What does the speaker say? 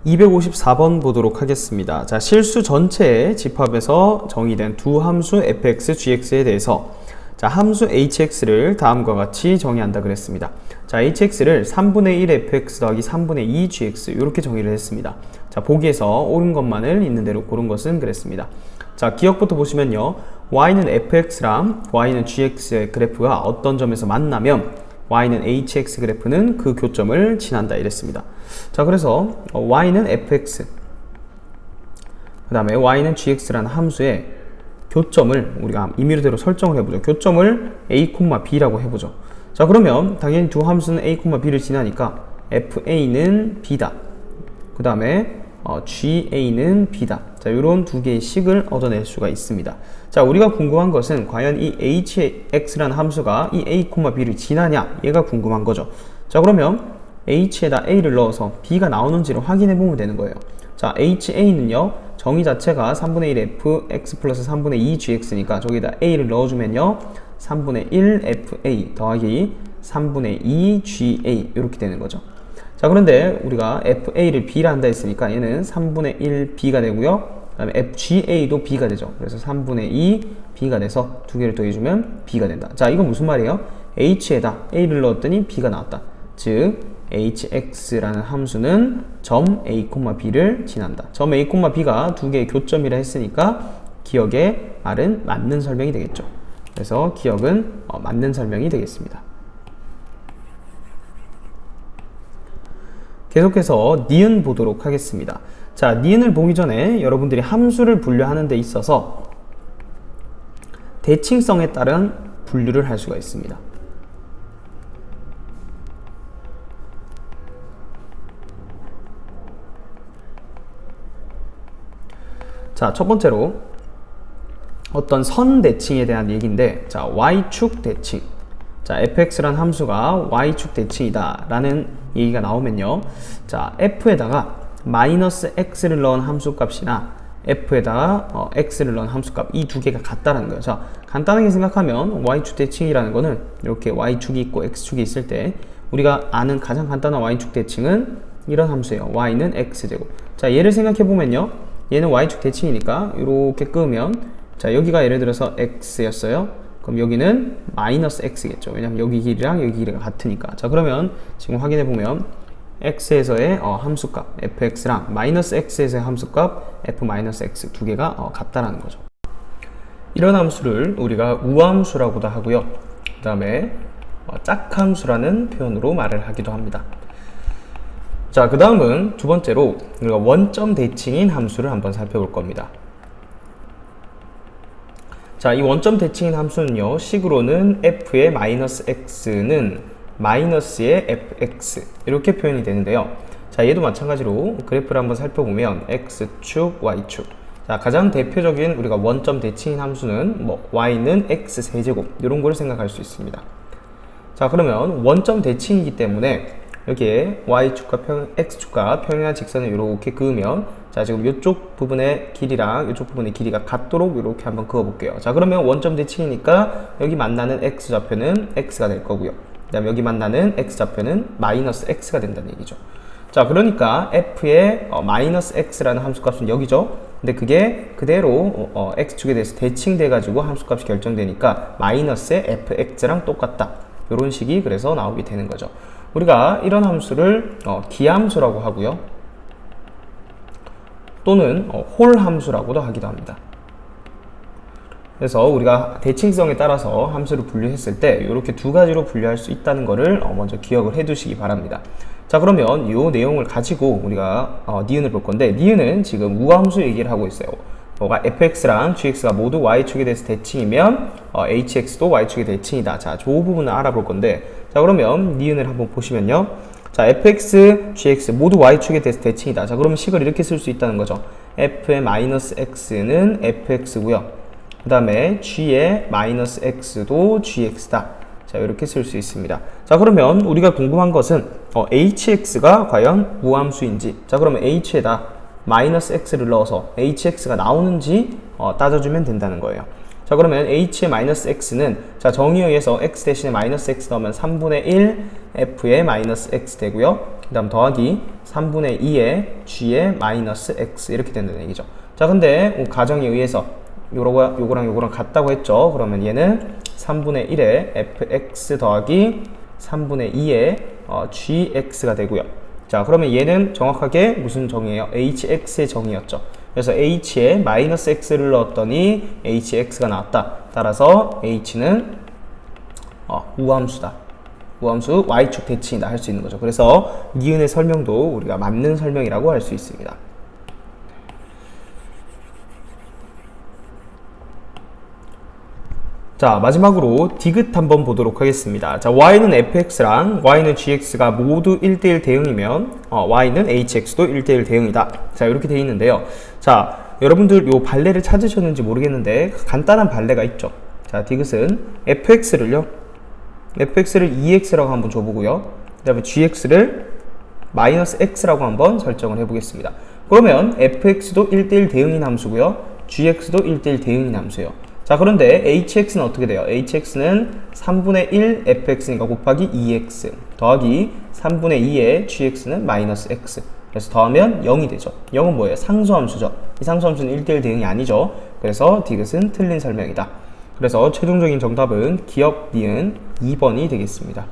254번 보도록 하겠습니다. 자, 실수 전체의 집합에서 정의된 두 함수 fx, gx에 대해서 자, 함수 hx를 다음과 같이 정의한다 그랬습니다. 자, hx를 3분의 1 fx 더하기 3분의 2 gx 이렇게 정의를 했습니다. 자, 보기에서 옳은 것만을 있는 대로 고른 것은 그랬습니다. 자, 기억부터 보시면요. y는 fx랑 y는 gx의 그래프가 어떤 점에서 만나면 y는 hx 그래프는 그 교점을 지난다 이랬습니다. 자, 그래서 y는 fx 그 다음에 y는 gx라는 함수의 교점을 우리가 임의로대로 설정을 해보죠. 교점을 a, b라고 해보죠. 자, 그러면 당연히 두 함수는 a, b를 지나니까 fa는 b다. 그 다음에 ga는 b다. 자, 이런 두 개의 식을 얻어낼 수가 있습니다. 자, 우리가 궁금한 것은 과연 이 hx라는 함수가 이 a, b를 지나냐? 얘가 궁금한 거죠. 자, 그러면 h에다 a를 넣어서 b가 나오는지를 확인해 보면 되는 거예요. 자, ha는요. 정의 자체가 3분의 1 fx 플러스 3분의 2 gx니까 저기다 a를 넣어주면요. 3분의 1 fa 더하기 3분의 2 ga 이렇게 되는 거죠. 자, 그런데 우리가 fa를 b라 한다 했으니까 얘는 3분의 1 b가 되고요. 그 다음에 fga도 b가 되죠. 그래서 3분의 2 b가 돼서 두 개를 더해주면 b가 된다. 자, 이건 무슨 말이에요? h에다 a를 넣었더니 b가 나왔다. 즉 hx라는 함수는 점 a, b를 지난다. 점 a, b가 두 개의 교점이라 했으니까 기억의 말은 맞는 설명이 되겠죠. 그래서 기억은 맞는 설명이 되겠습니다. 계속해서 니은 보도록 하겠습니다. 자, 니은을 보기 전에 여러분들이 함수를 분류하는 데 있어서 대칭성에 따른 분류를 할 수가 있습니다. 자, 첫 번째로 어떤 선 대칭에 대한 얘기인데, 자, y축 대칭. 자, fx란 함수가 y축 대칭이다 라는 얘기가 나오면요. 자, f에다가 마이너스 x를 넣은 함수값이나 f에다가 x를 넣은 함수값 이 두 개가 같다라는 거예요. 자, 간단하게 생각하면 y축 대칭이라는 거는 이렇게 y축이 있고 x축이 있을 때 우리가 아는 가장 간단한 y축 대칭은 이런 함수예요. y는 x제곱. 자, 얘를 생각해 보면요. 얘는 y축 대칭이니까 이렇게 끄면 자, 여기가 예를 들어서 x였어요. 그럼 여기는 마이너스 x겠죠. 왜냐면 여기 길이랑 여기 길이가 같으니까. 자, 그러면 지금 확인해 보면 x에서의 함수값 fx랑 마이너스 x에서의 함수값 f-x 두 개가 같다라는 거죠. 이런 함수를 우리가 우함수라고도 하고요. 그 다음에 짝함수라는 표현으로 말을 하기도 합니다. 자, 그 다음은 두 번째로 우리가 원점 대칭인 함수를 한번 살펴볼 겁니다. 자, 이 원점 대칭인 함수는요, 식으로는 f의 마이너스 x는 마이너스의 fx 이렇게 표현이 되는데요. 자, 얘도 마찬가지로 그래프를 한번 살펴보면 x축, y축. 자, 가장 대표적인 우리가 원점 대칭인 함수는 y는 x 세제곱 이런 걸 생각할 수 있습니다. 자, 그러면 원점 대칭이기 때문에 여기에 y축과 x축과 평행한 직선을 이렇게 그으면 자, 지금 이쪽 부분의 길이랑 이쪽 부분의 길이가 같도록 이렇게 한번 그어 볼게요. 자, 그러면 원점 대칭이니까 여기 만나는 x좌표는 x가 될 거고요. 그 다음에 여기 만나는 x좌표는 마이너스 x가 된다는 얘기죠. 자, 그러니까 f의 마이너스 x라는 함수값은 여기죠. 근데 그게 그대로 x축에 대해서 대칭돼 가지고 함수값이 결정되니까 마이너스의 fx랑 똑같다. 이런 식이 그래서 나오게 되는 거죠. 우리가 이런 함수를 기함수라고 하고요. 또는 홀함수라고도 하기도 합니다. 그래서 우리가 대칭성에 따라서 함수를 분류했을 때 이렇게 두 가지로 분류할 수 있다는 것을 먼저 기억을 해 두시기 바랍니다. 자, 그러면 이 내용을 가지고 우리가 니은을 볼 건데, 니은은 지금 우함수 얘기를 하고 있어요. 뭐가 fx랑 gx가 모두 y축에 대해서 대칭이면 hx도 y축의 대칭이다. 자, 저 부분을 알아볼 건데, 자, 그러면 니은을 한번 보시면요. 자, fx, gx 모두 y축에 대해서 대칭이다. 자, 그러면 식을 이렇게 쓸 수 있다는 거죠. f의 마이너스 x는 fx고요. 그 다음에 g의 마이너스 x도 gx다. 자, 이렇게 쓸 수 있습니다. 자, 그러면 우리가 궁금한 것은 hx가 과연 무함수인지. 자, 그러면 h에다 마이너스 x를 넣어서 hx가 나오는지 따져주면 된다는 거예요. 자, 그러면 h의 마이너스 x는 자, 정의에 의해서 x 대신에 마이너스 x 넣으면 3분의 1 f의 마이너스 x 되고요. 그 다음 더하기 3분의 2의 g의 마이너스 x 이렇게 된다는 얘기죠. 자, 근데 가정에 의해서 요거랑 요거랑 같다고 했죠. 그러면 얘는 3분의 1의 fx 더하기 3분의 2의 gx가 되고요. 자, 그러면 얘는 정확하게 무슨 정의예요? hx의 정의였죠. 그래서 h에 마이너스 x를 넣었더니 hx가 나왔다. 따라서 h는 우함수다. 우함수 y축 대칭이다 할 수 있는 거죠. 그래서 니은의 설명도 우리가 맞는 설명이라고 할 수 있습니다. 자, 마지막으로 디귿 한번 보도록 하겠습니다. 자, y는 fx랑 y는 gx가 모두 1대1 대응이면 y는 hx도 1대1 대응이다. 자, 이렇게 되어 있는데요. 자, 여러분들 요 발레를 찾으셨는지 모르겠는데 간단한 발레가 있죠. 자, 디귿은 fx를 2x라고 한번 줘보고요. 그 다음에 gx를 마이너스 x라고 한번 설정을 해보겠습니다. 그러면 fx도 1대1 대응인 함수고요. gx도 1대1 대응인 함수예요. 자, 그런데 hx는 어떻게 돼요? hx는 3분의 1 fx니까 곱하기 2x 더하기 3분의 2의 gx는 마이너스 x. 그래서 더하면 0이 되죠. 0은 뭐예요? 상수함수죠. 이 상수함수는 1대1 대응이 아니죠. 그래서 디귿은 틀린 설명이다. 그래서 최종적인 정답은 기억 니은 2번이 되겠습니다.